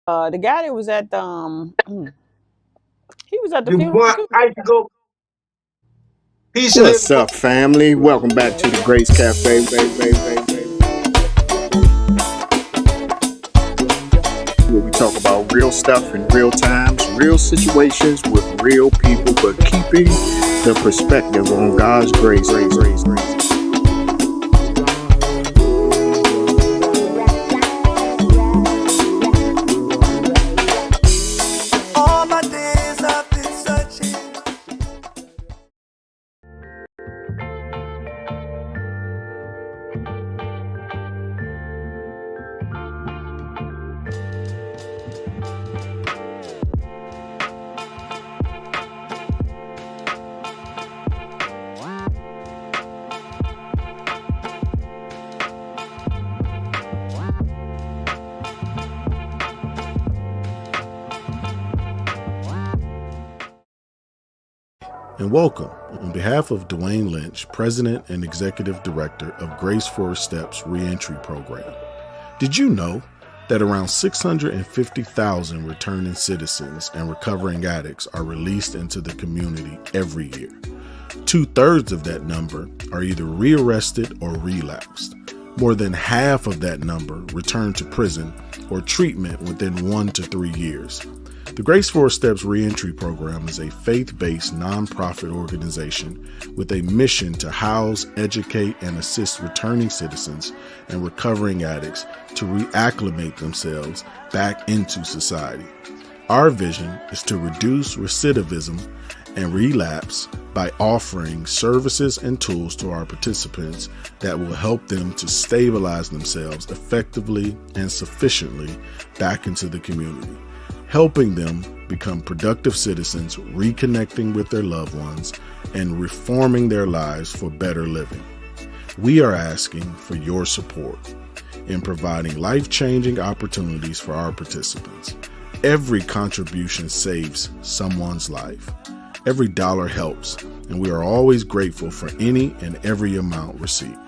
The guy that was at the he was at the You funeral want too. I to go peace and What's up, family? Welcome back to the Grace Café, where we talk about real stuff in real times, real situations with real people, but keeping the perspective on God's grace. All my days I've been searching. And welcome on behalf of Dwain Lynch, President and Executive Director of Grace Forest Steps Reentry Program. Did you know that around 650,000 returning citizens and recovering addicts are released into the community every year? 2/3 of that number are either rearrested or relapsed. More than half of that number return to prison or treatment within 1 to 3 years. The Grace Forest Steps Reentry Program is a faith-based nonprofit organization with a mission to house, educate, and assist returning citizens and recovering addicts to reacclimate themselves back into society. Our vision is to reduce recidivism and relapse by offering services and tools to our participants that will help them to stabilize themselves effectively and sufficiently back into the community, helping them become productive citizens, reconnecting with their loved ones, and reforming their lives for better living. We are asking for your support in providing life-changing opportunities for our participants. Every contribution saves someone's life. Every dollar helps, and we are always grateful for any and every amount received.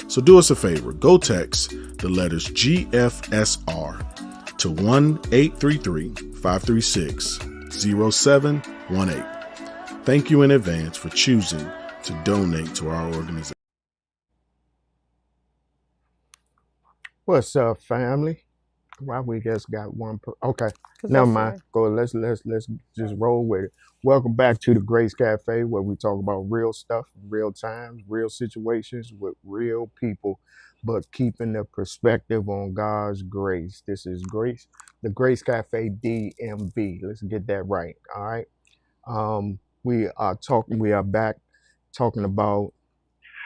So do us a favor, go text the letters GFSR to 1-833-536-0718. Thank you in advance for choosing to donate to our organization. What's up, family? Why we just got one okay. 'Cause Never that's mind. it. Go. Let's just roll with it. Welcome back to the Grace Cafe, where we talk about real stuff, real times, real situations with real people, but keeping the perspective on God's grace. This is Grace, the Grace Cafe DMV. Let's get that right. All right. We are talking. We are back talking about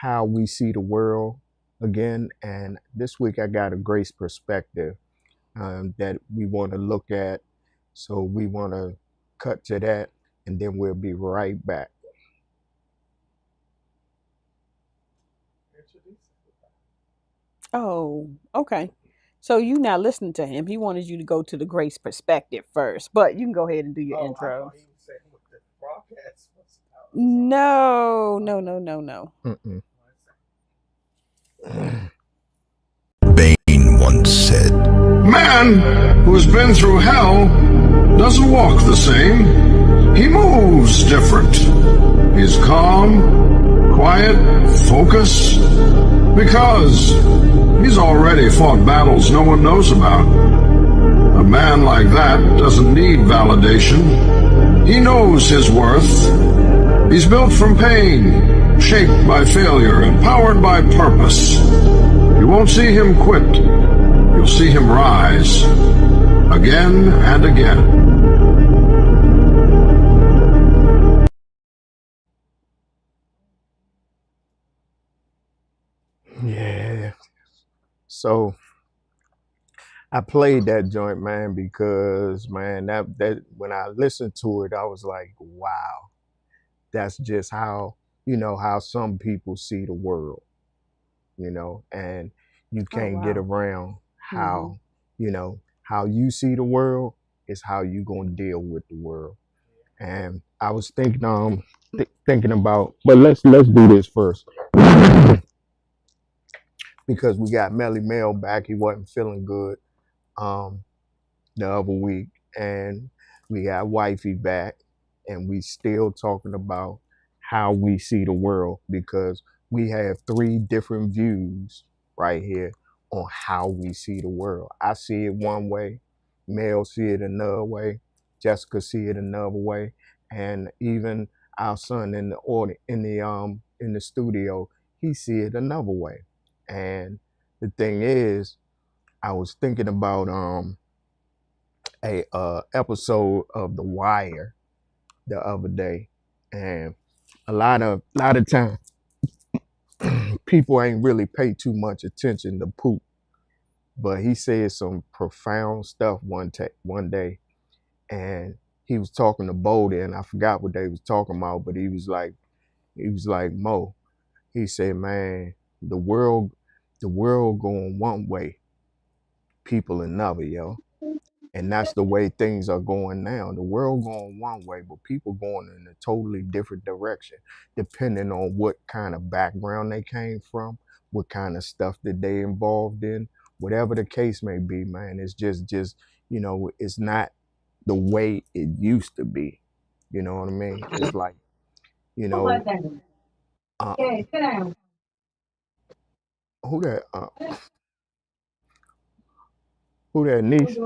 how we see the world again, and this week I got a grace perspective that we want to look at. So we want to cut to that, and then we'll be right back. Oh, okay. So you now listening to him. He wanted you to go to the Grace perspective first, but you can go ahead and do your intro. No, no, no, no, no. Mm-mm. Bain once said, Man who's been through hell doesn't walk the same. He moves different. He's calm, quiet, focused, because he's already fought battles no one knows about. A man like that doesn't need validation. He knows his worth. He's built from pain, shaped by failure, empowered by purpose. You won't see him quit. You'll see him rise again and again. Yeah. So I played that joint, man, because man, that when I listened to it, I was like, wow, that's just how how some people see the world, and you Oh can't get wow. around Hmm. how you see the world is how you gonna deal with the world. And I was thinking about, but let's do this first because we got Melly Mel back. He wasn't feeling good. Um, the other week, and we got wifey back, and we still talking about how we see the world because we have three different views right here on how we see the world. I see it one way, Mel see it another way, Jessica see it another way, and even our son in the order in the studio, he see it another way. And the thing is, I was thinking about a episode of The Wire the other day, and a lot of time people ain't really pay too much attention to Poop, but he said some profound stuff one day, and he was talking to Bodie, and I forgot what they was talking about, but he was like Mo. He said, "Man, the world, the world going one way, people another, yo." And that's the way things are going now. The world going one way, but people going in a totally different direction, depending on what kind of background they came from, what kind of stuff that they involved in, whatever the case may be, man. It's just it's not the way it used to be. You know what I mean? It's like, you know, um, who that? Who that niece?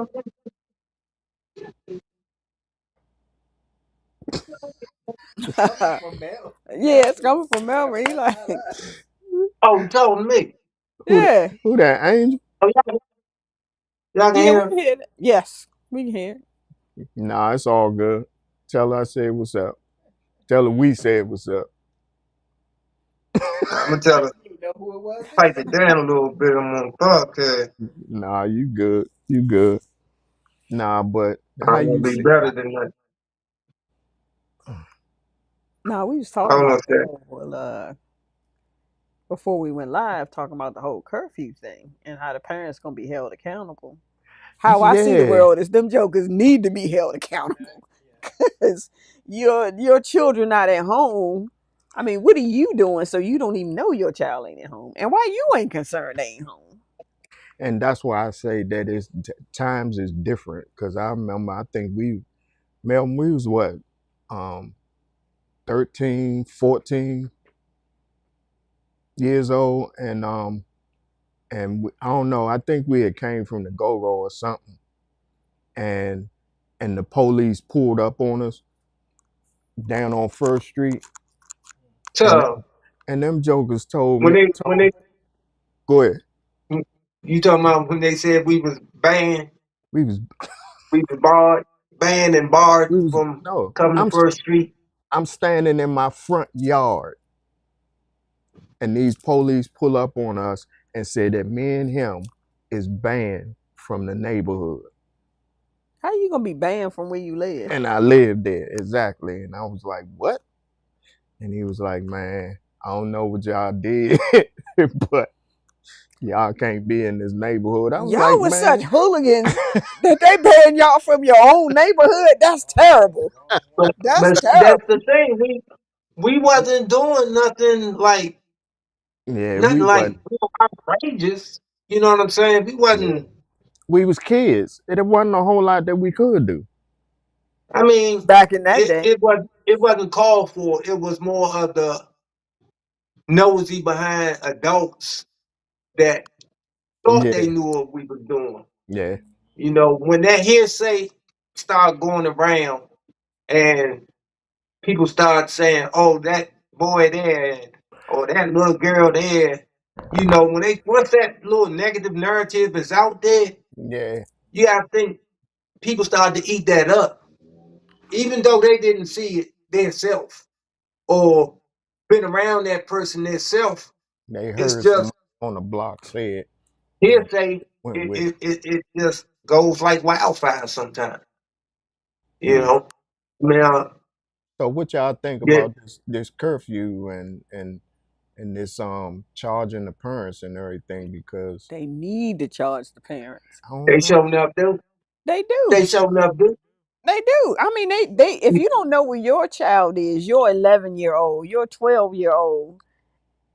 Yeah, it's coming from Melvin. He like, Oh, you talking to me? Who that? yeah, Who that? Angel? Oh, y'all can yeah, we hear? can hear it. Yes, we can hear it. Nah, it's all good. Tell her I said what's up. Tell her we said what's up. I'm gonna tell her pipe it down a little bit. I'm on podcast. Nah, you good. You good. Nah, but how I'm gonna you be see? better than that. No, we was I talking don't know about if the that. whole before we went live, talking about the whole curfew thing and how the parents gonna be held accountable. How I see the Yeah, world is them jokers need to be held accountable because your children not at home. I mean, what are you doing so you don't even know your child ain't at home, and why you ain't concerned they ain't home? and that's why I say that times is different. Cause I remember, I think we was what, um, 13, 14 years old, and I don't know. I think we had came from the Go-Go or something, and the police pulled up on us down on First Street, and So them jokers told when me, they when they go ahead. you talking about when they said we was banned, We was we was barred, banned and barred we was from no. coming to First Street. I'm standing in my front yard, and these police pull up on us and say that me and him is banned from the neighborhood, How you gonna be banned from where you live? and I lived there exactly. And I was like, "What?" And he was like, "Man, I don't know what y'all did, but y'all can't be in this neighborhood." I was Y'all like, was such "Man." hooligans that they banned y'all from your own neighborhood. That's terrible. That's But see, that's the terrible. thing. We wasn't doing nothing like Yeah, nothing we like wasn't. real outrageous. You know what I'm saying? We Yeah, wasn't. we was kids. There wasn't a whole lot that we could do. I mean, Back in that it day. it was it wasn't called for. It was more of the nosy behind adults that thought they Yeah, knew what we was doing. yeah, You know, when that hearsay started going around and people start saying, "Oh, that boy there," or "that little girl there," you know, once that little negative narrative is out there, yeah. you gotta think people start to eat that up, even though they didn't see it themselves or been around that person themselves. They It's heard just some on the block say it and hearsay. went It with it. it, it, it just goes like wildfire sometimes. You Mm. know. Now, So what y'all think yeah, about this curfew and this charging the parents and everything? Because They need to charge the parents. I don't they know. showing up do. They They do. showing up do. They do. I mean, they if you don't know where your child is, your 11-year old, your 12-year old,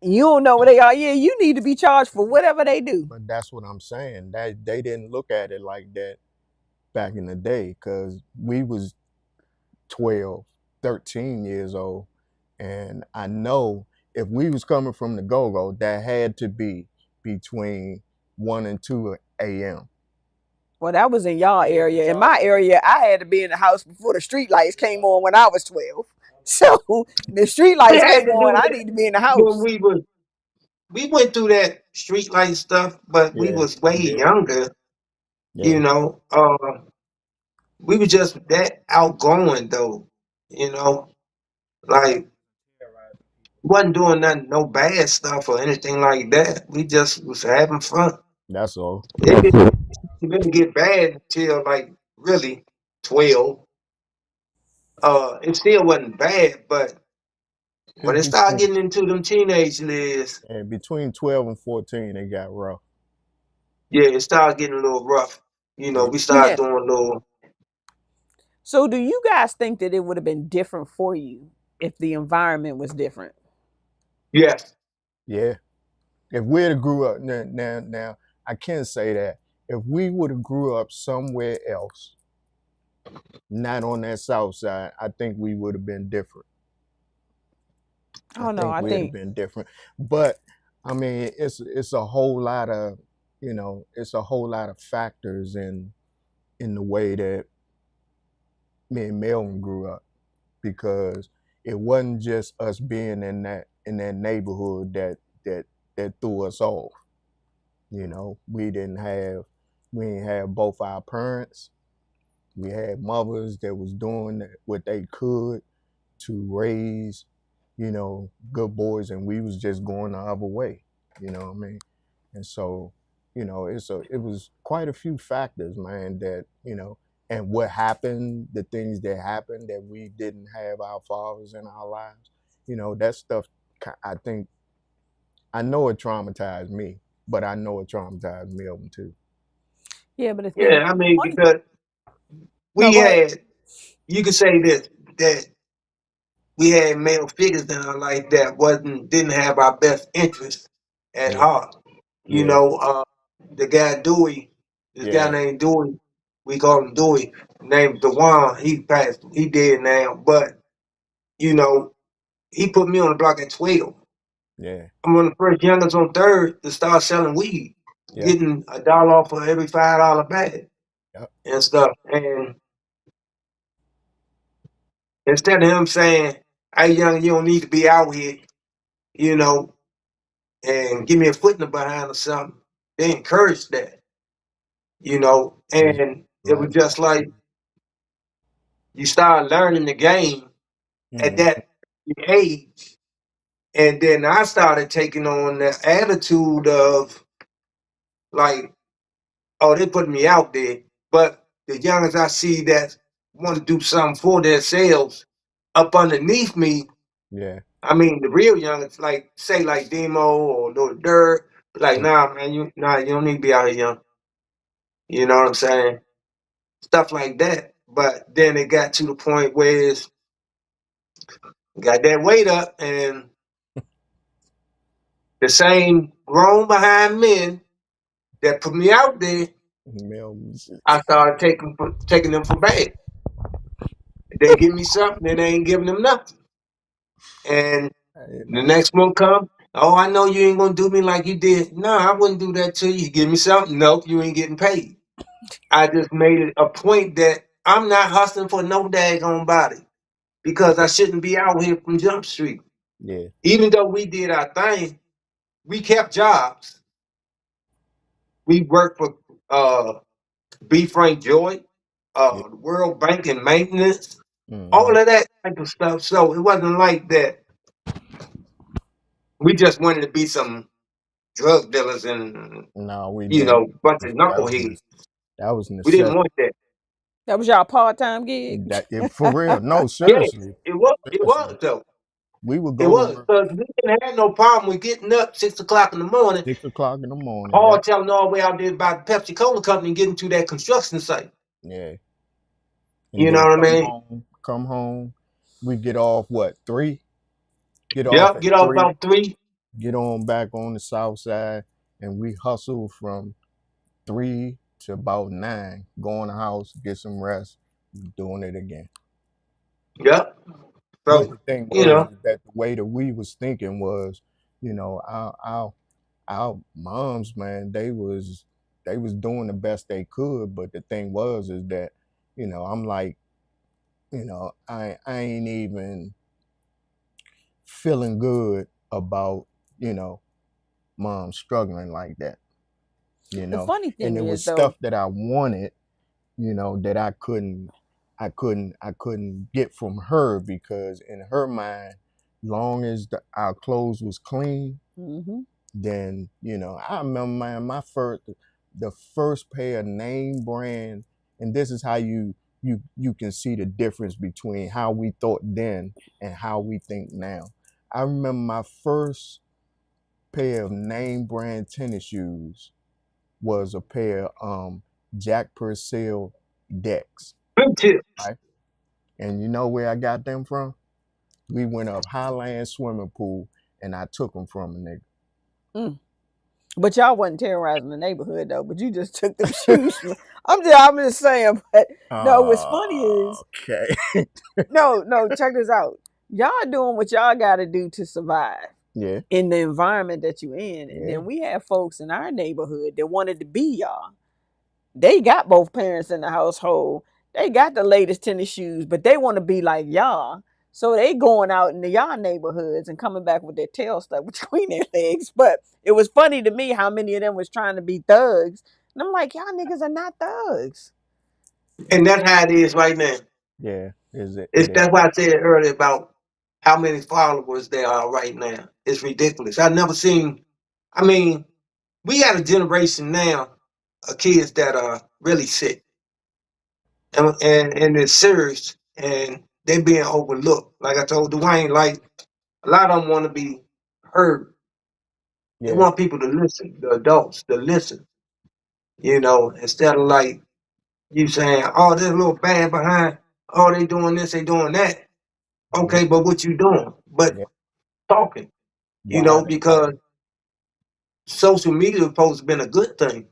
you don't know where they are. Yeah, you need to be charged for whatever they do. But that's what I'm saying. That they didn't look at it like that back in the day, because we was 12, 13 years old. And I know if we was coming from the go-go, that had to be between 1 and 2 a.m. Well, that was in y'all area. In my area, I had to be in the house before the street lights came on when I was 12. So the street We lights had came to on, do I that need to be in the when house. we went through that street light stuff, but we Yeah, was we way did. younger, you Yeah, know. We were just that outgoing though, you know. Like wasn't doing nothing, no bad stuff or anything like that. We just was having fun. that's all. It didn't get bad until like really 12. It still wasn't bad, but when It's it started between getting into them teenage years, and between 12 and 14, it got rough. yeah, it started getting a little rough. You know, Yeah, we started Yeah. doing a little, So do you guys think that it would have been different for you if the environment was different? yes, yeah. If we'd have grew up now, I can't say that. If we would have grew up somewhere else, not on that south side, I think we would have been different. I Oh no, think I we'd have think been different. But I mean, it's a whole lot of, it's a whole lot of factors in the way that me and Melvin grew up, because it wasn't just us being in that neighborhood that threw us off. We didn't have both our parents. We had mothers that was doing what they could to raise, good boys, and we was just going the other way. You know what I mean? And so, it was quite a few factors, man, and what happened, the things that happened that we didn't have our fathers in our lives. That stuff. I think I know it traumatized me, but I know it traumatized Melvin too. yeah, but the thing yeah. is I mean, one because no, we go ahead. had, you could say this that we had male figures in our life that wasn't didn't have our best interest at Yeah, heart. You yeah, know, the guy Dewey, this guy yeah, named Dewey, we call him Dewey, named Dwain. He passed, he dead now, but you know, he put me on the block at 12. yeah, I'm one of the first youngest on third to start selling weed, yeah, getting $1 off for every $5 bag yeah, and stuff. And instead of him saying, "Hey, young, you don't need to be out here," you know, and give me a foot in the behind or something, they encouraged that, yeah. and it was Right. just like you start learning the game at Mm, that age. And then I started taking on the attitude of like, oh, they put me out there. But the youngest I see that want to do something for themselves up underneath me, yeah. I mean the real youngest, like say like Demo or Lord Dirt, like Mm, nah man, you don't need to be out here young. You know what I'm saying? Stuff like that. But then it got to the point where it's got that weight up and the same grown behind men that put me out there, Melvin, I started taking them for bad. They give me something, then they ain't giving them nothing. And the I, next one come, oh, I know you ain't gonna do me like you did. No, I wouldn't do that to you. Give me something. Nope, you ain't getting paid. I just made it a point that I'm not hustling for no daggone body because I shouldn't be out here from Jump Street. yeah, Even though we did our thing, we kept jobs. We worked for B. Frank Joy, yeah. World Bank and Maintenance, Hmm. all of that type of stuff. So it wasn't like that. We just wanted to be some drug dealers and No, we didn't. bunch of That was knuckleheads. that was We didn't necessity. want that. That was y'all part-time gig? For real. No, Yeah, seriously, it was. It seriously. was though. We would It go to was work because we didn't have no problem with getting up 6 o'clock in the morning, 6 o'clock in the morning. hard Yep. telling all the way out there about the Pepsi Cola company and getting to that construction site. Yeah. And You know then what I come mean? home. Come home. We get off what 3? Get off Yep. at Get off 3. about 3. Get on back on the south side, and we hustle from 3 to about 9, go in the house, get some rest, doing it again. Yep. But So, the thing you was know, is that the way that we was thinking was, our moms, man, they was doing the best they could. But the thing was is that, I'm like, I ain't even feeling good about, you know, mom struggling like that, The funny and thing it is, was though, stuff that I wanted, that I couldn't get from her, because in her mind, long as our clothes was clean, hmm then I remember, man, the first pair of name brand, and this is how you can see the difference between how we thought then and how we think now. I remember my first pair of name brand tennis shoes was a pair of Jack Purcell decks, big tip. right? And you know where I got them from? We went up Highland swimming pool, and I took them from a mm. But y'all wasn't terrorizing the neighborhood though. But you just took them shoes. I'm just saying. But no, what's funny nigga. is Okay. no. Check this out. Y'all doing what y'all got to do to survive Yeah, in the environment that you in, and yeah, then we have folks in our neighborhood that wanted to be y'all. They got both parents in the household. They got the latest tennis shoes, but they want to be like y'all. So they going out into y'all neighborhoods and coming back with their tail stuck between their legs. But it was funny to me how many of them was trying to be thugs. And I'm like, y'all niggas are not thugs. And that's how it is right now. yeah. Is it? It's It is. that's why I said earlier about how many followers there are right now. It's ridiculous. I've never seen. I mean, we got a generation now of kids that are really sick and it's serious and they're being overlooked. Like I told Dwayne, like a lot of them want to be heard. They Yeah, want people to listen, the adults to listen. Instead of like you saying, "Oh, this little band behind. Oh, they doing this, they doing that." yeah, Okay, but what you doing? But yeah. talking. Why they Because talking? social media has supposed to been a good thing,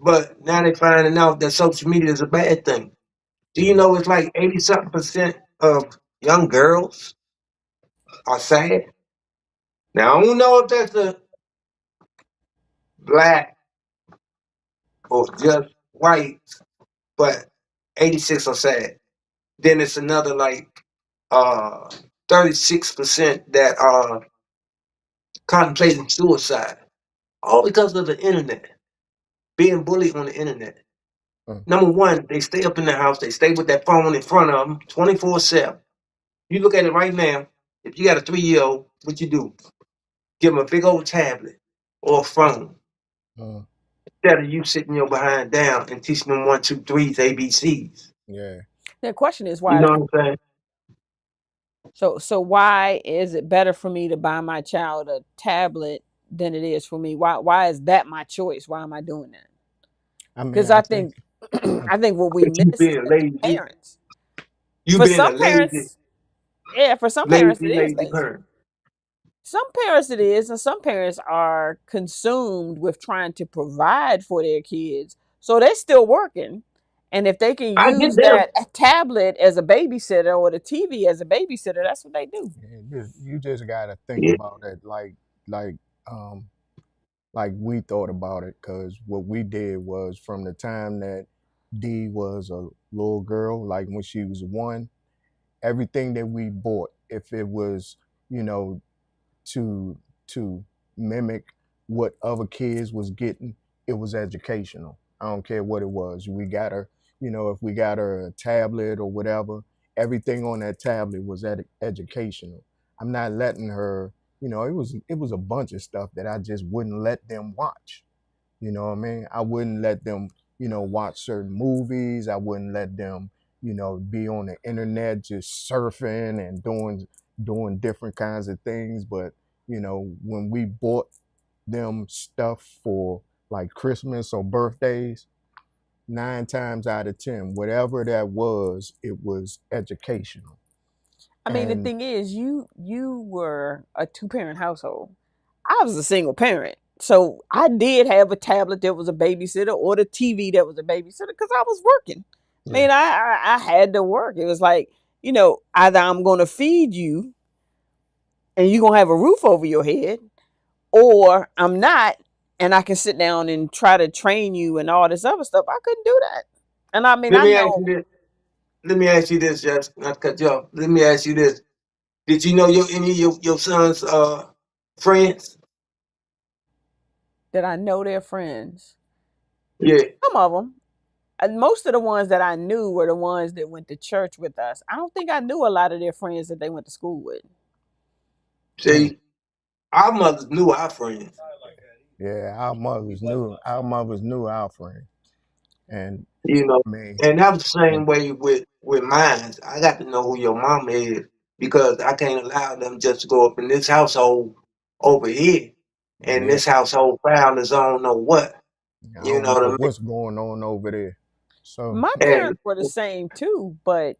but now they're finding out that social media is a bad thing. Do you Yeah. know it's like 80 something percent of young girls are sad? Now I don't know if that's a black or just white, but 86 are sad. Then it's another like uh 36% that are contemplating suicide. All because of the internet, being bullied on the internet. Mm, Number one, they stay up in the house. They stay with that phone in front of them 24/7. You look at it right now. If you got a 3-year-old, what you do? Give them a big old tablet or a phone mm, instead of you sitting your behind down and teaching them one, two, threes, ABCs. yeah. The question is You why know is what I'm saying? so why is it better for me to buy my child a tablet than it is for me? Why is that my choice? Why am I doing that? I mean, Because I I think. think I think what we But you miss is being that the lazy, parents, you for being a some lazy, parents, yeah, for some parents it lazy, is lazy lazy. parent. Some parents it is, and some parents are consumed with trying to provide for their kids. So they're still working. And if they can I get use them. that tablet as a babysitter or the TV as a babysitter, that's what they do. You just gotta think Yeah. about it like um like we thought about it, because what we did was, from the time that D was a little girl, like when she was 1, everything that we bought, if it was, you know, to to mimic what other kids was getting, it was educational. I don't care what it was. We got her, if we got her a tablet or whatever, everything on that tablet was educational. I'm not letting her, it was a bunch of stuff that I just wouldn't let them watch. You know what I mean? I wouldn't let them, watch certain movies. I wouldn't let them, be on the internet just surfing and doing different kinds of things. But, when we bought them stuff for like Christmas or birthdays, 9 times out of 10, whatever that was, it was educational. I mean, the And thing is, you were a two-parent household. I was a single parent. So I did have a tablet that was a babysitter, or the TV that was a babysitter, because I was working. I Yeah. mean, I had to work. It was like, either I'm going to feed you and you're going to have a roof over your head, or I'm not, and I can sit down and try to train you and all this other stuff. I couldn't do that. And I mean, Let I me ask know you this. Let me ask you this, just not cut you off. Let me ask you this. Did you know any of your son's friends? that I know their friends. Yeah. Some of them. And most of the ones that I knew were the ones that went to church with us. I don't think I knew a lot of their friends that they went to school with. Hmm. See, our mothers knew our friends. Yeah, our mothers knew our friend. And You know, I mean, and that was the yeah, same way with mine. I got to know who your mama is because I can't allow them just to go up in this household over here, and yeah, this household founders I don't know what. I You know don't what know I what's going on over there. So My mean? parents were the same too, but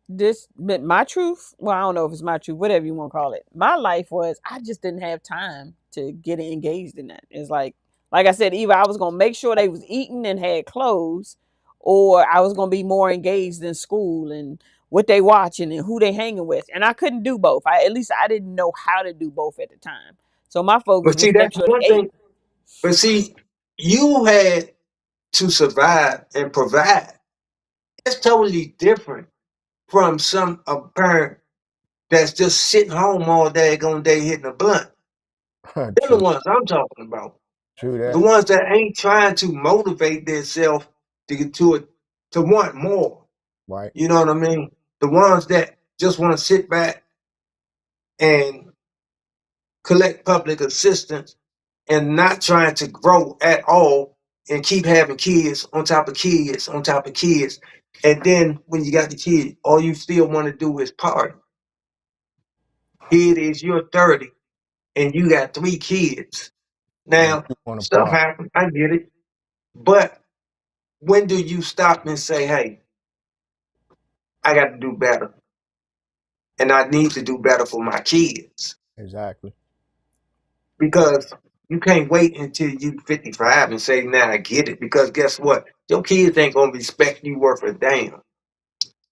my truth, well, I don't know if it's my truth, whatever you want to call it. My life was, I just didn't have time to get engaged in that. It's like I said, either I was gonna make sure they was eating and had clothes, or I was gonna be more engaged in school and what they watching and who they hanging with. And I couldn't do both. At least I didn't know how to do both at the time. So my focus But see, was make that's sure one they ate. thing. But see, you had to survive and provide. It's totally different from a parent that's just sitting home all day, going day hitting a blunt. They're the true, ones I'm talking about. true The that. ones that ain't trying to motivate themselves to get to it, to want more. Right, You know what I mean? The ones that just want to sit back and collect public assistance and not trying to grow at all and keep having kids on top of kids on top of kids. And then when you got the kid, all you still want to do is party. Here it is, you're 30 and you got 3 kids. and Now, you want to stuff part? happens, I get it. But when do you stop and say, hey, I got to do better and I need to do better for my kids? Exactly. Because you can't wait until you 55 and say, now I get it. Because guess what? Your kids ain't going to respect you worth a damn.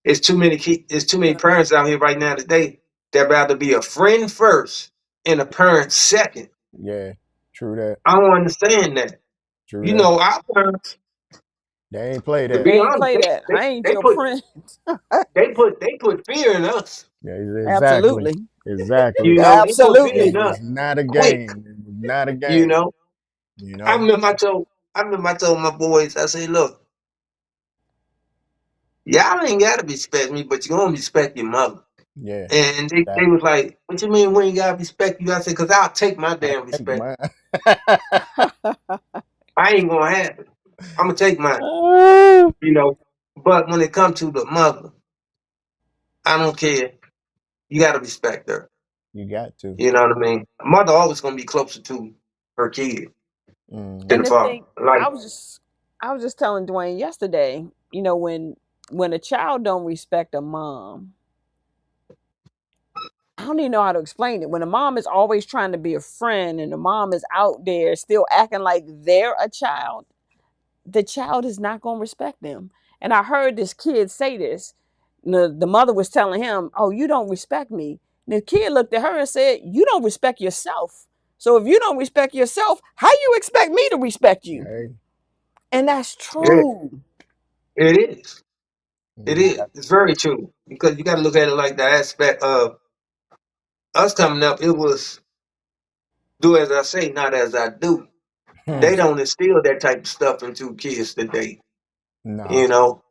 It's too many Yeah. parents out here right now today that rather be a friend first and a parent second. Yeah, true that. I don't understand that. True You that. know, our parents, They ain't play to They that. be ain't honest, play that. I ain't your friend. they put fear in us. Yeah, exactly, Absolutely. exactly. You know, they put fear It Absolutely. in us was not a quick. game. It was not a You game. know, You I know. remember I told my boys, I say, look, y'all ain't gotta respect me, but you're gonna respect your mother. Yeah. And they Exactly. was like, what you mean we ain't gotta respect you? I said, cause I'll take my I damn take respect. mine. I ain't gonna have it. I'm gonna take mine, Oh, you know. But when it comes to the mother, I don't care. You gotta respect her. you got to. You know what I mean? A mother always gonna be closer to her kid than Hmm. the And the father. thing, Like, I was just telling Dwayne yesterday, when a child don't respect a mom, I don't even know how to explain it. When a mom is always trying to be a friend and the mom is out there still acting like they're a child, the child is not going to respect them. And I heard this kid say this. The mother was telling him, "Oh, you don't respect me." And the kid looked at her and said, "You don't respect yourself. So if you don't respect yourself, how you expect me to respect you?" Hey, And that's yeah, true. it is. It you is. got It's very true because you got to look at it like the aspect of us coming up. It was do as I say, not as I do. to. They don't instill that type of stuff into kids today. Nah, You know,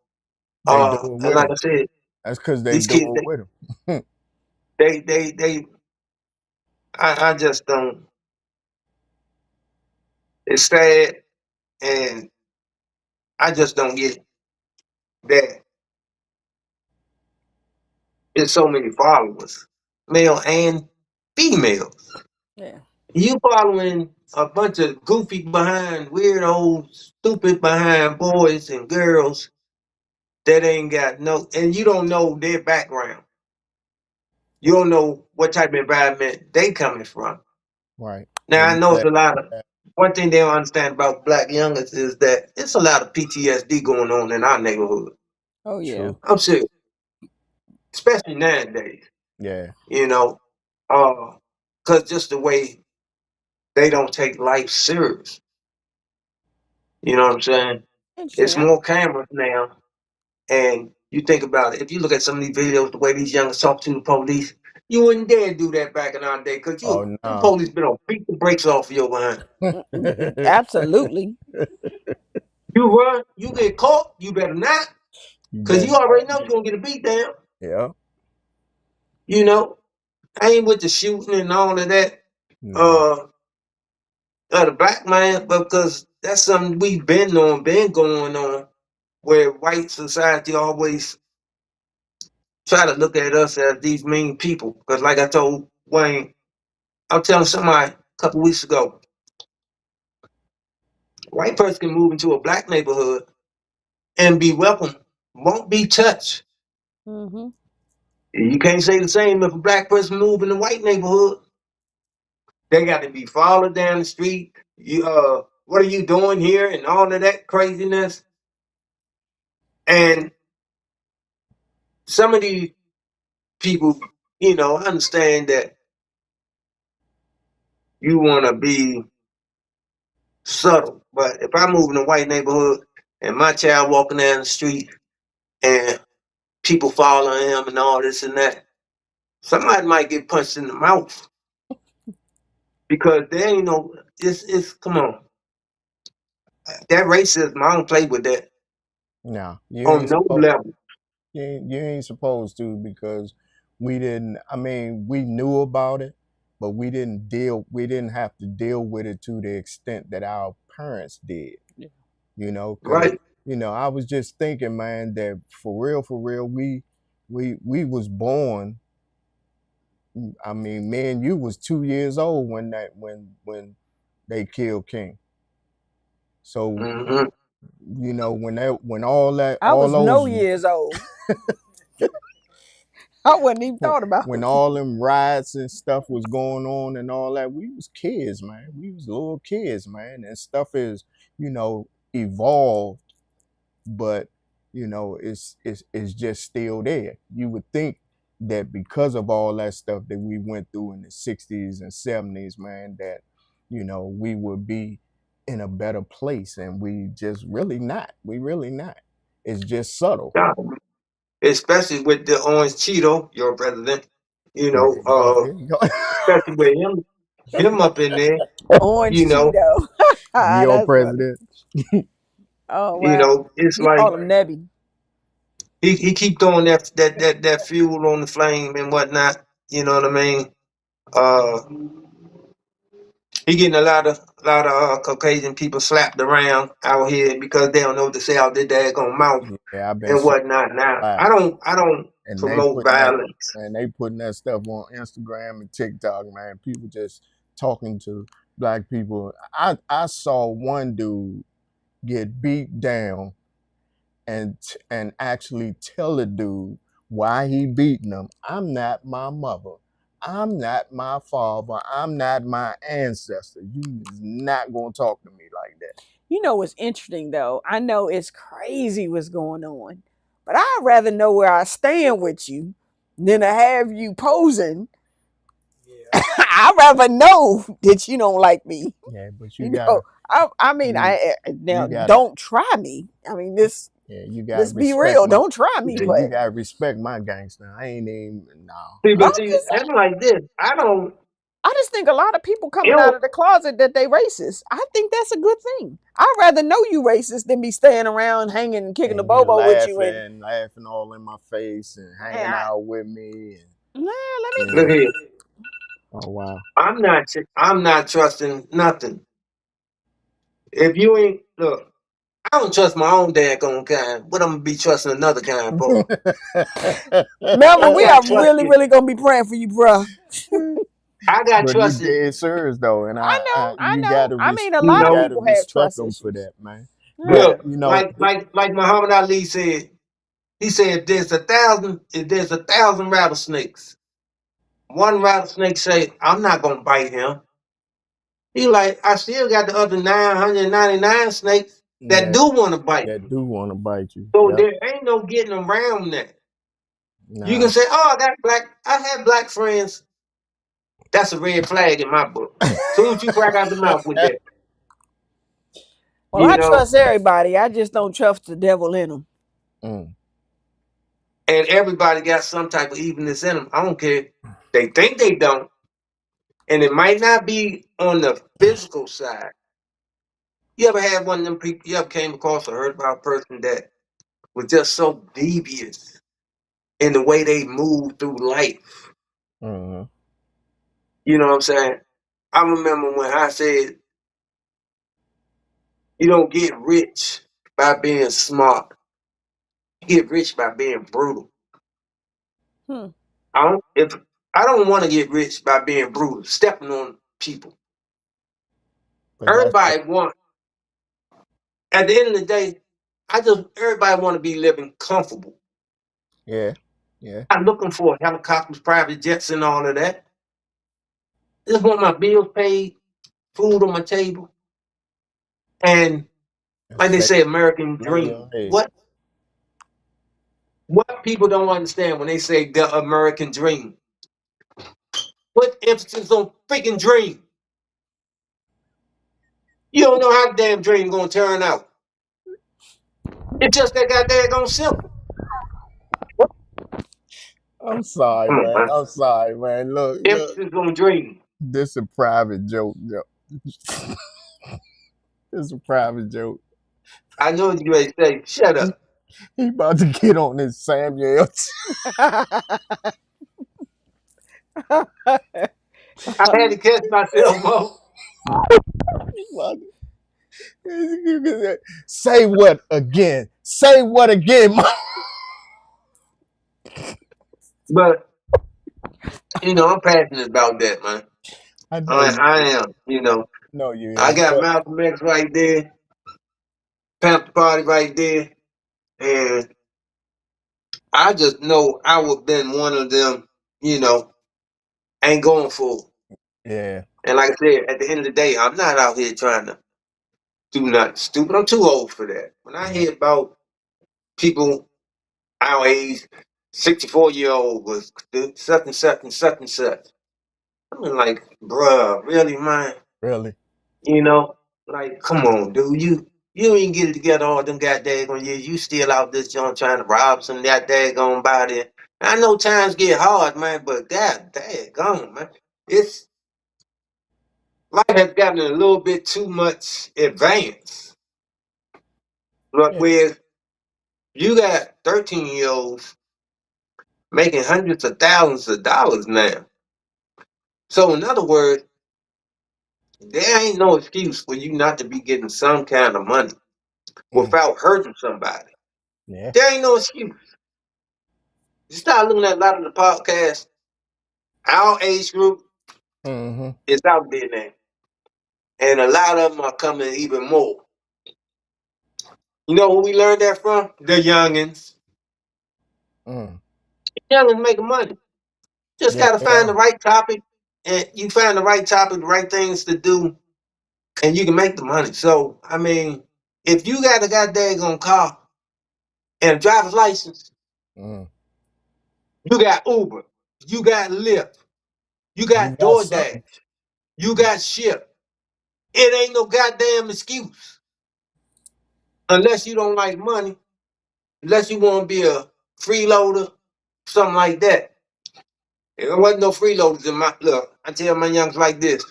they do it and with like them. I said, That's because they these do kids, it with them. they I just don't. It's sad, and I just don't get that. There's so many followers, male and female. Yeah. You following a bunch of goofy behind, weirdo, stupid behind boys and girls that ain't got no, and you don't know their background. You don't know what type of environment they coming from. Right. Now And I you know it's glad a lot of for that. one thing they don't understand about black youngers is that it's a lot of PTSD going on in our neighborhood. Oh yeah. True. I'm serious, especially nowadays. Yeah. You know, because just the way they don't take life serious. You know what I'm saying? It's Interesting. more cameras now, and you think about it. If you look at some of these videos, the way these youngers talk to the police, you wouldn't dare do that back in our day, because Oh you them no. police been on beat the brakes off of your behind. Absolutely. You run, you get caught, you better not, You because better you already not. know you're gonna get a beat down. Yeah. You know, I ain't with the shooting and all of that. No. Uh, the black man, but because that's something we've been going on, where white society always try to look at us as these mean people. Because, like I told Wayne, I was telling somebody a couple weeks ago, a white person can move into a black neighborhood and be welcome, won't be touched. Hmm. You can't say the same if a black person move in a white neighborhood. They got to be followed down the street. What are you doing here? And all of that craziness. And some of these people, understand that you want to be subtle. But if I move in a white neighborhood and my child walking down the street and people following him and all this and that, somebody might get punched in the mouth because there ain't no. It's come on. That racism, I don't play with that No. You on ain't no supposed. level. You ain't supposed to, because we didn't. I mean, we knew about it, but we didn't deal. We didn't have to deal with it to the extent that our parents did. Because Right. I was just thinking, man, that for real, we was born. I mean, me and you was 2 years old when they killed King. So Hmm. when I all was no those years old. I wasn't even thought about when it. all them riots and stuff was going on and all that, we was kids, man. We was little kids, man. And stuff is, evolved, but it's just still there. You would think that because of all that stuff that we went through in the 60s and 70s, man, that we would be in a better place, and we just really not. We really not. It's just subtle. Especially with the orange Cheeto, your president. There you go. There you go. Especially with him up in there. Orange You know, Cheeto. Your That's funny. president. Oh wow. it's We like call him Nebby. he keep throwing that fuel on the flame and whatnot. You know what I mean? Uh, he getting a lot of Caucasian people slapped around out here because they don't know what to say out their daggone mouth Yeah, I've been and so whatnot. Now, glad. I don't And promote violence. they putting that stuff on Instagram and TikTok, man. People just talking to black people. I saw one dude get beat down and actually tell a dude why he beating him. I'm not my mother. I'm not my father. I'm not my ancestor. You is not gonna talk to me like that. You know what's interesting though? I know it's crazy what's going on, but I'd rather know where I stand with you than to have you posing. I'd rather know that you don't like me. Yeah, but You know, I mean, you now you gotta don't try me. I mean, this yeah, you gotta let's be respect real. my Don't try me, yeah, you but gotta respect my gangster. I ain't even no. See, I'm but see, just I'm like this. I just think a lot of people It coming out don't, of the closet that they racist. I think that's a good thing. I'd rather know you racist than be staying around hanging and kicking the And you bobo with you laughing all in my face and and hanging out with me and nah, let me you look know. here. Oh wow. I'm not trusting nothing. If you ain't look, I don't trust my own daggone kind. What I'm gonna be trusting another kind for? Melvin, I we got are trust really, you. really gonna be praying for you, bruh. I got But you trusted. dead serious though, and I you know. gotta I mean, a You lot of know, gotta people have respect trust them for issues. that, man. But Yeah. look, like Muhammad Ali said. He said, if there's a thousand rattlesnakes, one rattlesnake say, I'm not gonna bite him. He like, I still got the other 999 snakes that That do want to bite me. that do want to bite you. So Yep. there ain't no getting around that. You can Nah. say, "Oh, I got black. I had black friends." That's a red flag in my book. Soon as you crack out the mouth with that, Well, you I know, trust everybody. I just don't trust the devil in them. Mm, and everybody got some type of evenness in them. I don't care. They think they don't, and it might not be on the physical side. You ever had one of them people? You ever came across or heard about a person that was just so devious in the way they move through life? mm, You know what I'm saying? I remember when I said, "You don't get rich by being smart. You get rich by being brutal." Hmm. I don't want to get rich by being brutal, stepping on people. but that's Everybody want at the end of the day, everybody want to be living comfortable. yeah, yeah. I'm looking for helicopters, private jets, and all of that. I just want my bills paid, food on my table, and A like they safe say, American lay dream. your head. What people don't understand when they say the American dream? Put emphasis on freaking dream. You don't know how the damn dream gonna turn out. It's just that goddamn simple. I'm sorry, Come on, man. man. I'm sorry, man. Look, look. Emphasis on dream. This a private joke. This a private joke. I know you ready to say, shut He, up. he about to get on this Samuel. I had to catch myself, Mo. Say what again? Say what again? But, I'm passionate about that, man. I know I, you. I am. No, you I is. got But Malcolm X right there, Panther Party right there, and I just know I would have been one of them, you know, ain't going for it. yeah. And like I said, at the end of the day, I'm not out here trying to do nothing stupid. I'm too old for that. When I Yeah. hear about people our age, 64-year-old was such and such and such and such, I'm like, bruh, really, man? Really? You know, like, come on, dude. You ain't get it together all them goddamn years. You still out this joint trying to rob some that daggone body. I know times get hard, man, but that daggone, man. It's life has gotten a little bit too much advanced. Look, Yeah. where you got 13-year-olds making hundreds of thousands of dollars now. So in other words, there ain't no excuse for you not to be getting some kind of money Mm, without hurting somebody. yeah. There ain't no excuse. You start looking at a lot of the podcasts, our age group Mm-hmm. is out there now. And a lot of them are coming even more. You know who we learned that from? The youngins. Mm. Youngins making money. Just Yeah, gotta they find the are. right topic. And you find the right topic, the right things to do, and you can make the money. So, I mean, if you got a goddamn car and a driver's license, Mm. you got Uber, you got Lyft, you You got got DoorDash, something. you got Ship. It ain't no goddamn excuse. Unless you don't like money, unless you want to be a freeloader, something like that. There wasn't no freeloaders in my look. I tell my youngs like this: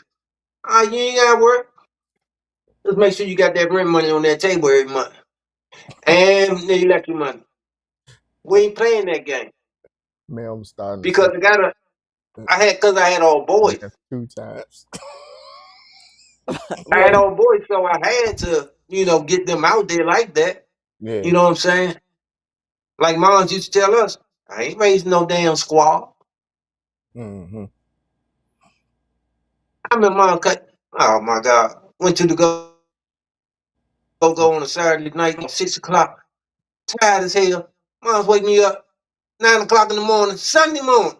you ain't gotta work. Just make sure you got that rent money on that table every month, and the electric money. We ain't playing that game Man, I'm starting to because say because I had all boys. yes 2 times. I had Well, all boys, so I had to, get them out there like that. Yeah. You know what I'm saying? Like moms used to tell us, I ain't raising no damn squaw. Mm-hmm. I remember mom cut. Oh my God! Went to the go on a Saturday night, 6 o'clock. Tired as hell. Mom's wake me up 9 o'clock in the morning, Sunday morning.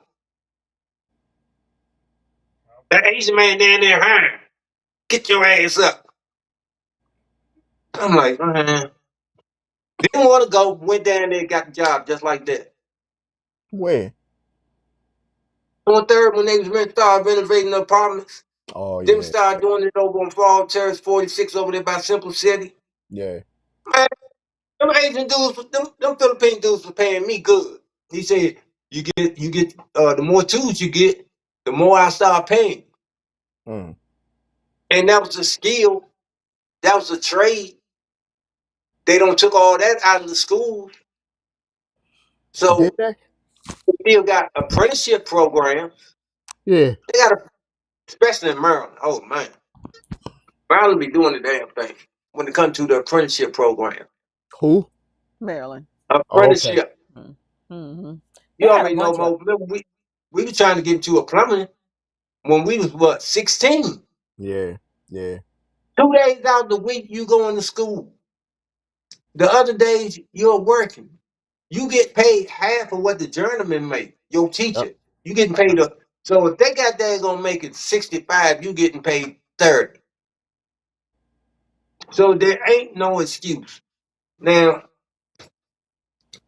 That Asian man down there hiring. Get your ass up. I'm like, man. Didn't want to go. Went down there, got the job just like that. Where? On third, when they was started renovating the apartments, Oh them yeah, started doing it over on Fall Terrace 46 over there by Simple City. yeah. Man, them Asian dudes, them Philippine dudes were paying me good. He said, you get the more tools you get, the more I start paying. Mm. And that was a skill. That was a trade. They don't took all that out of the school. Did So they? they still got apprenticeship programs. Yeah. They got a, especially in Maryland. Oh man. Maryland be doing the damn thing when it comes to the apprenticeship program. Who? Maryland. Oh, okay. Apprenticeship. Mm-hmm. They You got a already know, bunch of. Mo. Remember we were trying to get into a plumbing when we was what 16. Yeah. Yeah. 2 days out the week you going to school. The other days you're working. You get paid half of what the journeyman make. Your Yep. teacher. You getting paid a so if they got there gonna make it 65, you getting paid 30. So there ain't no excuse. Now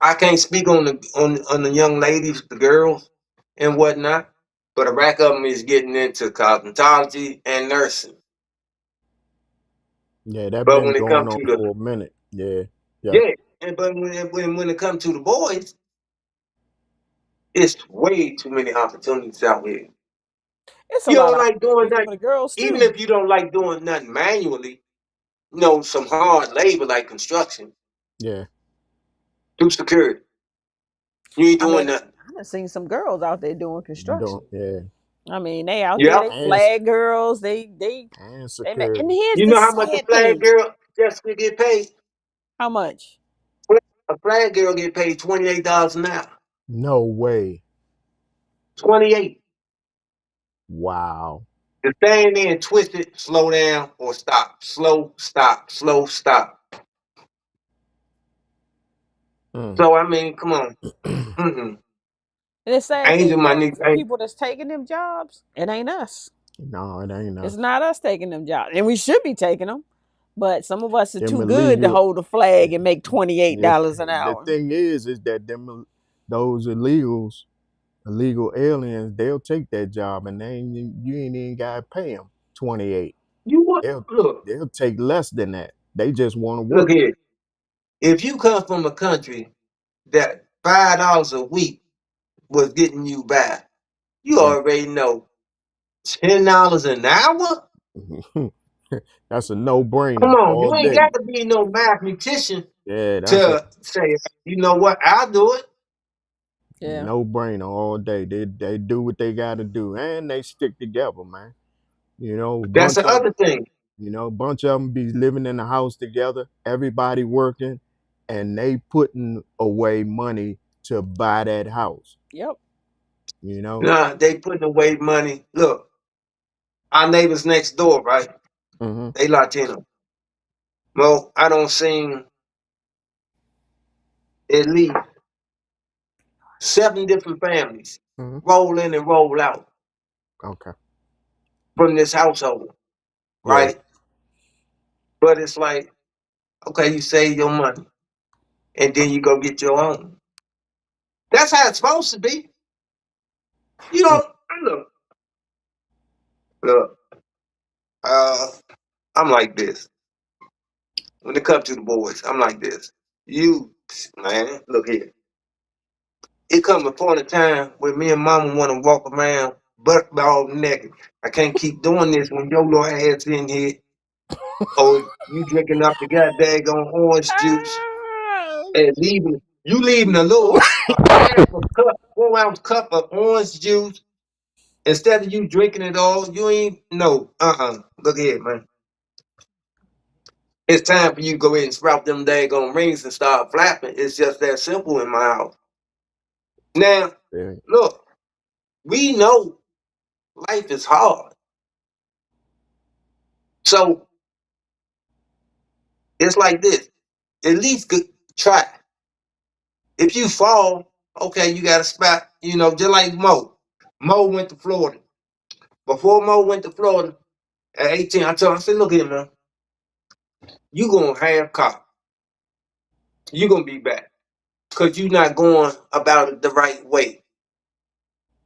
I can't speak on the young ladies, the girls and whatnot, but a rack of them is getting into cosmetology and nursing. Yeah, that But been when it going comes on to the for a minute. Yeah. Yep. yeah, and but when it comes to the boys, it's way too many opportunities out here. It's a You lot don't of like doing opportunities that, for the girls even too. if you don't like doing nothing manually. You know, some hard labor like construction, Yeah. do security. You ain't I doing mean, nothing. I done seen some girls out there doing Don't. construction. Yeah. I mean, they out there, Yeah. they And flag girls. and They make, and security. here's You the know how much a sad flag thing. girl just to get paid? How much? A flag girl get paid $28 an hour. No way. 28. Wow. The stand there and twist it, slow down, or stop. Slow, stop, slow, stop. Mm. So I mean, come on. Mm-mm. And the sad Angel, thing my is, nigga, the people that's taking them jobs, it ain't us. No, it ain't It's us. not us taking them jobs, and we should be taking them. But some of us are Them too good to illegal. hold a flag and make Yeah. $28 an The hour. thing is that those illegals, illegal aliens, they'll take that job and you ain't even gotta pay them 28. you want They'll look, they'll take less than that. They just want to look work. here. If you come from a country that $5 a week was getting you by, you Mm. already know $10 an hour. That's a no Come brainer on, all you ain't day. got to be no mathematician Yeah, that's a to say, you know what, I'll do it. Yeah. no brainer all day. They do what they got to do, and they stick together, man. You know, a That's bunch the of other thing. a bunch of them be living in the house together. Everybody working, and they putting away money to buy that house. Yep. You know. Nah, they putting away money. Look, our neighbors next door, right? Hmm. They Latino. Well, I don't seen at least 7 different families Hmm. roll in and roll out Okay. from this household, Yeah. right? But it's like, okay, you save your money and then you go get your own. That's how it's supposed to be. You Mm. don't look. Uh, I'm like this. When it comes to the boys, I'm like this. You man, look here. It come a point in time where me and mama want to walk around butt all naked. I can't keep doing this when your little ass in here. Or you drinking up the goddamn orange juice and leaving a little half a cup, 4 ounce cup of orange juice instead of you drinking it all. You ain't no Look here, man. It's time for you to go ahead and sprout them daggone rings and start flapping. It's just that simple in my house. Now, Yeah. look, we know life is hard. So it's like this. At least try. If you fall, okay, you got a spot, just like Mo. Mo went to Florida. Before Mo went to Florida, At 18, I told him, I said, look here, man. You gonna have cop. You gonna be back. Cause you not going about it the right way.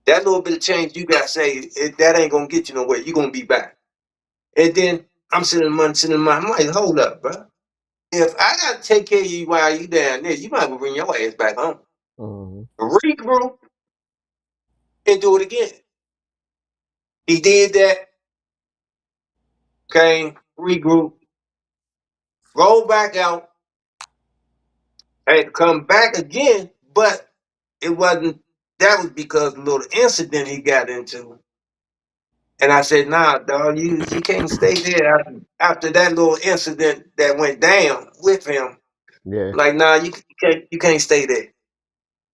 That little bit of change you got say that ain't gonna get you nowhere. You gonna be back. And then I'm sitting in the money, sitting in the money. I'm like, hold up, bro. If I gotta take care of you while you down there, you might as well bring your ass back home. Regroup and do it again. He did that, came, regroup, rolled back out, had to come back again, but it wasn't, that was because of the little incident he got into. And I said, nah, dog, you can't stay there after that little incident that went down with him. Yeah. Like, nah, you can't stay there.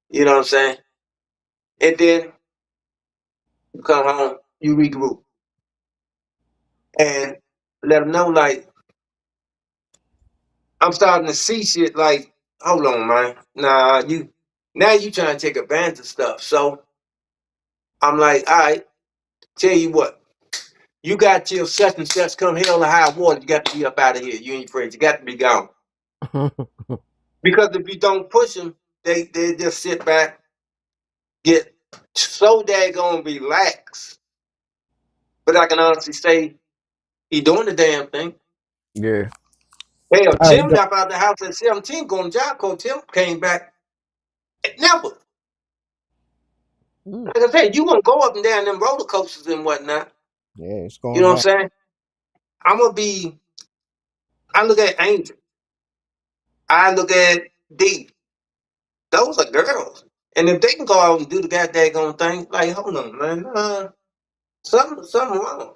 You know what I'm saying? And then you come home, you regroup. And let them know, like, I'm starting to see shit like, hold on, man. Nah, now you trying to take advantage of stuff. So I'm like, all right, tell you what, you got your such and such come hell or high water, you got to be up out of here. You ain't friends. You got to be gone. Because if you don't push them, they just sit back, get so daggone relaxed. But I can honestly say he doing the damn thing. Yeah. Hell, All right, Tim left out the house at 17 going to job coach. Tim came back. Never. Mm. Like I said, you want to go up and down them roller coasters and whatnot. yeah, it's You going know to what I'm saying? I look at Angel. I look at D. Those are girls. And if they can go out and do the goddamn thing, like, hold on, man. Something wrong.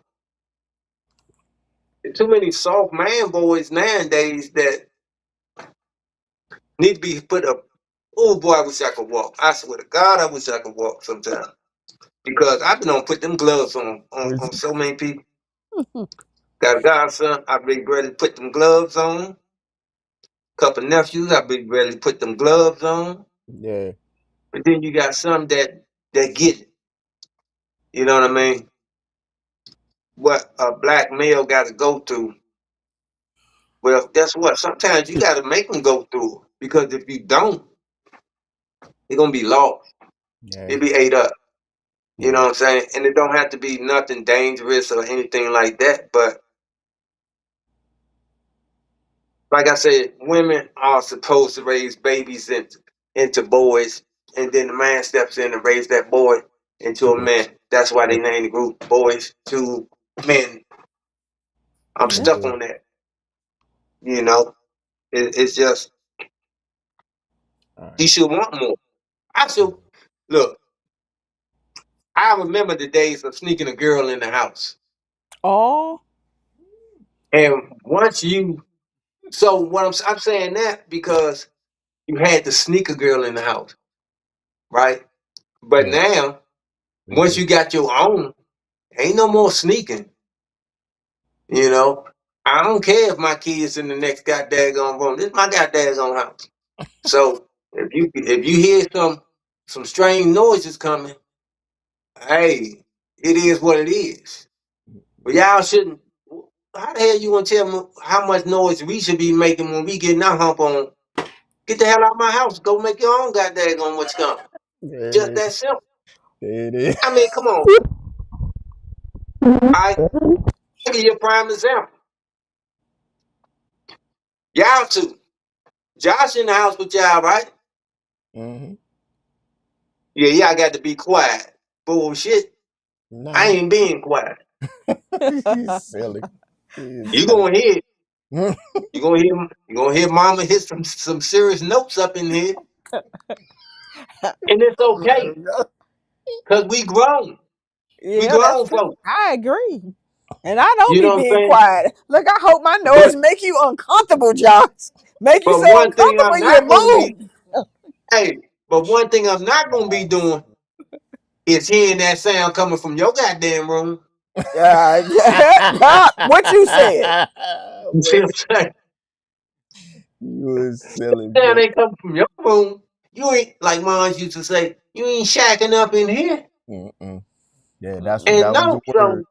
There's too many soft man boys nowadays that need to be put up. Oh boy, I wish I could walk. I swear to God, I wish I could walk sometime. Because I've been on put them gloves on so many people. Got a godson, I've been ready to put them gloves on. Couple nephews, I've been ready to put them gloves on. Yeah. But then you got some that get it. You know what I mean? What a black male got to go through. Well, guess what? Sometimes you got to make them go through it. Because if you don't, they're going to be lost. Yeah. They'll be ate up. You know Yeah. what I'm saying? And it don't have to be nothing dangerous or anything like that. But like I said, women are supposed to raise babies into boys. And then the man steps in and raise that boy into a man. That's why they named the group Boys to Men. I'm Yeah. stuck on that. You know, it's just, All right. you should want more. I should, look, I remember the days of sneaking a girl in the house. Oh. And once you, so what I'm saying that because you had to sneak a girl in the house, right? But Yeah. now, We once just you got your own, ain't no more sneaking. You know, I don't care if my kids in the next goddamn room. This is my goddamn house. So if you hear some strange noises coming, hey, it is what it is. But y'all shouldn't. How the hell you gonna tell me how much noise we should be making when we getting our hump on? Get the hell out of my house. Go make your own goddamn on what's coming. there it Just is. that simple. There it is. I mean, come on. I give you a prime example. Y'all two. Josh in the house with y'all, right? Mm-hmm. Yeah, y'all got to be quiet. Bullshit. I Nah. ain't being quiet. He's silly. He's You silly. gonna hear you gonna hear mama hit some serious notes up in here. And it's Let okay. him go. Cause we grown. We Yeah, that's grown true. folks. I agree. And I don't You be know what I'm being saying? quiet. Look, I hope my noise But make you uncomfortable, Josh. Make you but so one thing uncomfortable I'm you not gonna be move. hey, but one thing I'm not gonna be doing is hearing that sound coming from your goddamn room. What you said? You see Boy, what I'm saying? you was silly, Sound boy. ain't coming from your room. You ain't like moms used to say, you ain't shacking up in here. Mm-mm. Yeah, Mm. And that was no, the word.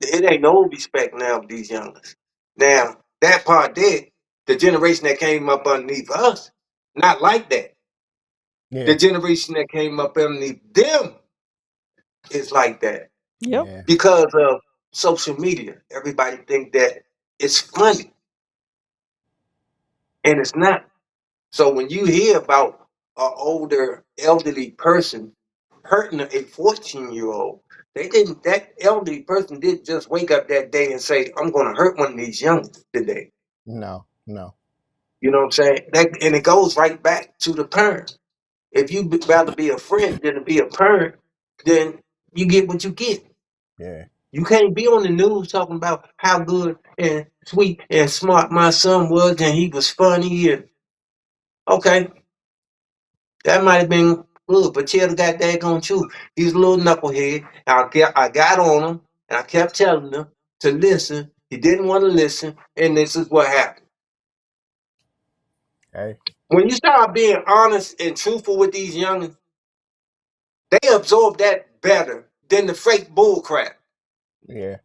It ain't no respect now of these youngers. Now, that part there, the generation that came up underneath us, not like that. The Yeah, generation that came up underneath them is like that. Yep. yeah, Because of social media. Everybody think that it's funny, and it's not. So when you hear about an older elderly person hurting a 14-year-old, they didn't that elderly person didn't just wake up that day and say, I'm gonna hurt one of these youngsters today. no, no, You know what I'm saying? That, and it goes right back to the parent. If you rather be a friend than to be a parent, then you get what you get. yeah, You can't be on the news talking about how good and sweet and smart my son was and he was funny and okay, that might have been good, but tell the goddamn truth. He's a little knucklehead. I got on him and I kept telling him to listen. He didn't want to listen, and this is what happened. hey, When you start being honest and truthful with these youngins, they absorb that better than the fake bull crap. yeah,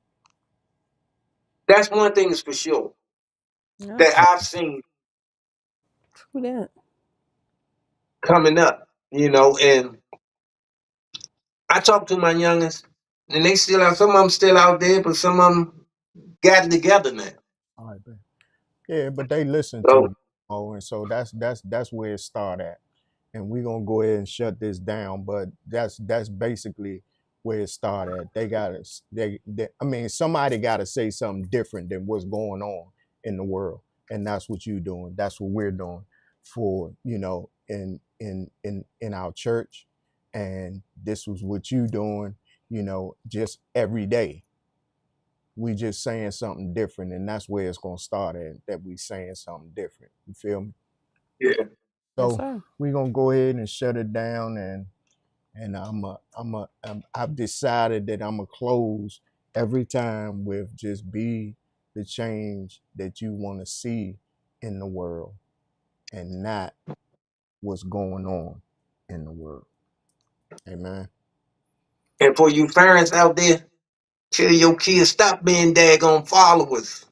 That's one thing is for sure Yep. that I've seen True that. coming up, and I talk to my youngest, and they still out. Some of them still out there, but some of them got it together now. all right, man. Yeah, but they listen to So you, and so that's where it start at. And we're gonna go ahead and shut this down. But that's basically where it started. They gotta they I mean somebody gotta say something different than what's going on in the world. And that's what you're doing. That's what we're doing for, in our church. And this was what you doing, just every day. We just saying something different, and that's where it's gonna start at, that we saying something different. You feel me? yeah, Yes, So sir. we're gonna go ahead and shut it down, and I've decided that I'm gonna close every time with just be the change that you want to see in the world, and not what's going on in the world. Amen. and for you parents out there, tell your kids stop being daggone followers.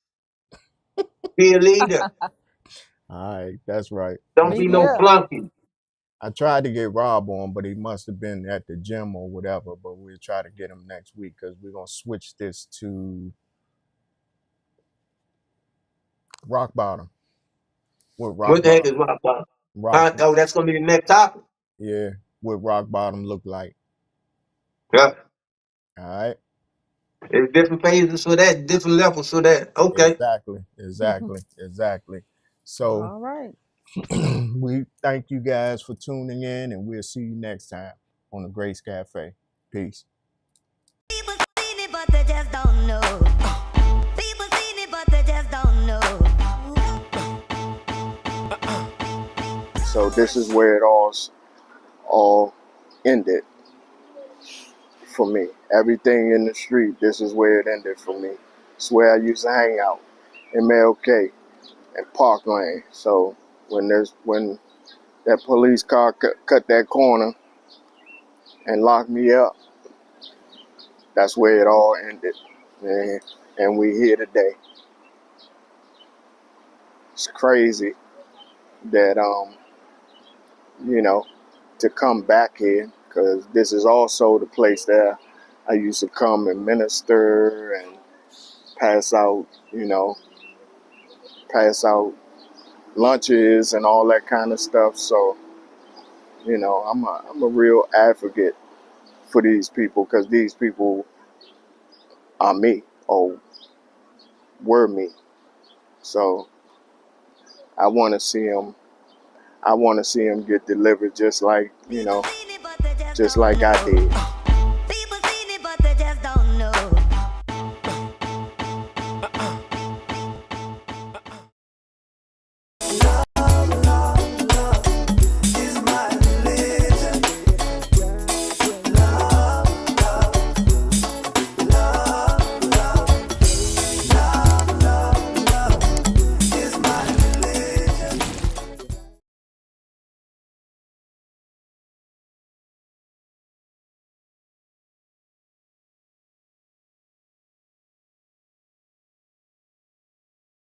Be a leader. All right, that's right. Don't That's be Media no right. up. flunky. I tried to get Rob on, but he must have been at the gym or whatever. But we'll try to get him next week because we're gonna switch this to rock bottom. What rock What the heck bottom? is rock bottom? Rock, Oh, that's gonna be the next topic. yeah. What rock bottom look like? Yeah, All right. there's different phases for that, different levels for that. Okay. Exactly. Exactly. Exactly. So All right. we thank you guys for tuning in, and we'll see you next time on the Grace Cafe. Peace. People seen it, but they just don't know. People seen it, but they just don't know. So this is where it all ended for me. Everything in the street, this is where it ended for me. It's where I used to hang out, MLK and Park Lane. So when that police car cut that corner and locked me up, that's where it all ended. And we here today. It's crazy that you know, to come back here, because this is also the place that I used to come and minister and pass out, pass out lunches and all that kind of stuff. So, I'm a real advocate for these people, because these people are me, or were me. So I want to see them. I want to see them get delivered just like, People seen it, but they just just don't like I know. did.